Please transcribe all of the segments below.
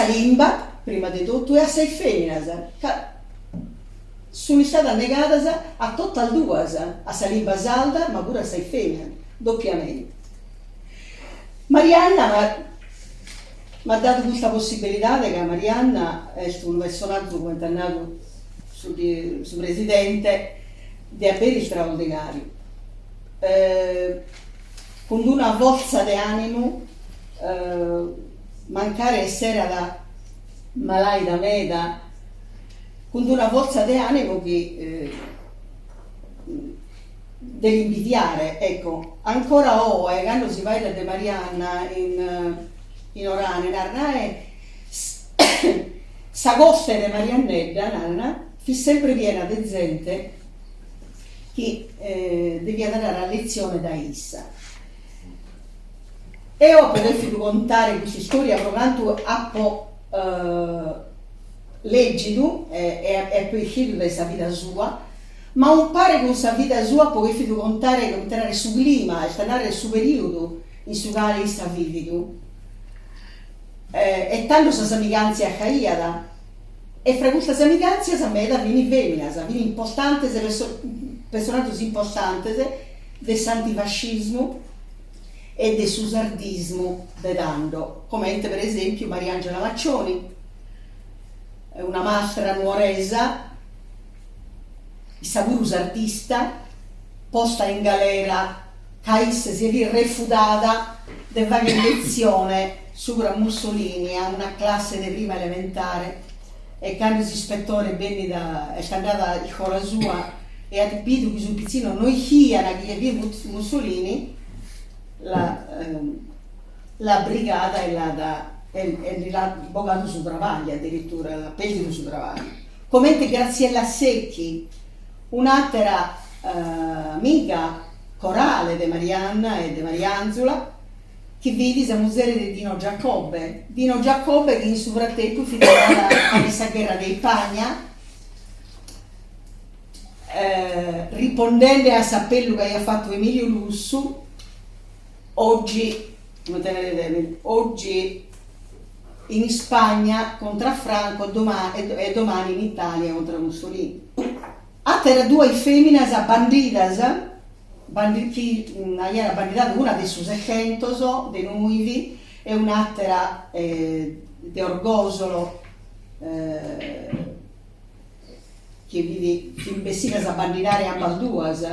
limba, prima di tutto, e a sei femmine, sono state negate a tutte e due, a sa limba salda, ma pure a sei femmine, doppiamente. Marianna mi ha dato questa possibilità che Marianna è un personaggio, come è nato su presidente, di avere straordinario. Con una forza di animo, mancare essere da malai da meda, con una forza di animo che dell'invidiare, ecco, ancora oggi, quando si va da Marianna in Orane, narrare s'agosto di Mariannella, nanna, fu sempre piena di gente che doveva dare la lezione da essa. E ho potuto contare questa storia provando a leggere e poi uscire da sua vita sua, ma un pare con sua vita sua poi potuto contare su clima, il suo periodo in cui quale sta vivendo. E tanto sa amicanze a Caiada, e fra queste amicanze a me da vini femmina, vini importanti, personaggi importanti del santifascismo e del susardismo vedando, come per esempio Mariangela Maccioni, una mastra nuoresa, Savurus artista, posta in galera, caisse si è refutata di fare lezione sopra Mussolini a una classe di prima elementare, e quando l'ispettore venne è andata in cuore sua e ha capito che sul pizzino noi chiara che aveva Mussolini, la brigata e l'ha bogato su travaglia, addirittura l'ha perduto su travaglia. Come Graziella Secchi, un'altra amica corale di Marianna e di Marianzula, che vedi la musea di Dino Giacobbe che in suo frattempo finirà a questa guerra dei Pagna, rispondendo a sappello che ha fatto Emilio Lussu. Oggi in Spagna contro Franco e domani in Italia contro Mussolini. Altre due femmine bandidas, che era bandita una dei suoi 600 dei nuovi e un'altra di Orgosolo che vive investita a banditare a Balduas,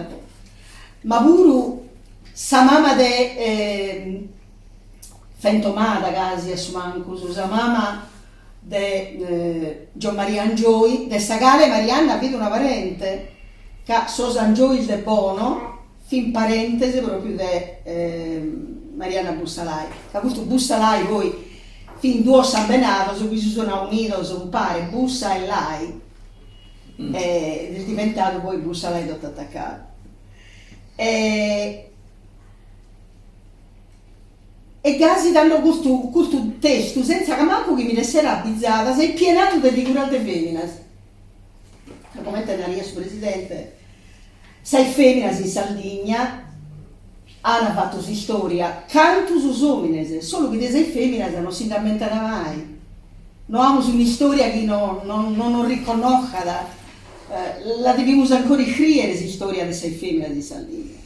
ma pure sa mamma de Fentomada quasi a Sumancus, sa mamma de Gian Maria Angioi, de Sagale Marianna vede una parente che Sosa Angioi de Bono, fin parentesi proprio di Marianna Bussalai. Da questo Bussalai poi fin due San Benato su cui si sono uniti, un pare Bussa e Lai, ed è diventato poi Bussalai tutto attaccato. E quasi danno questo testo senza che manco che mi desse rabbizzata, sei pienato di figurate femmine. Come te ne su presidente, sei femmine in Sardegna, hanno fatto questa storia, canto su uomini, solo che sei femmine non si inventano mai. Non abbiamo una storia che non riconosca, la dobbiamo ancora scrivere questa storia di sei femmine di Sardegna.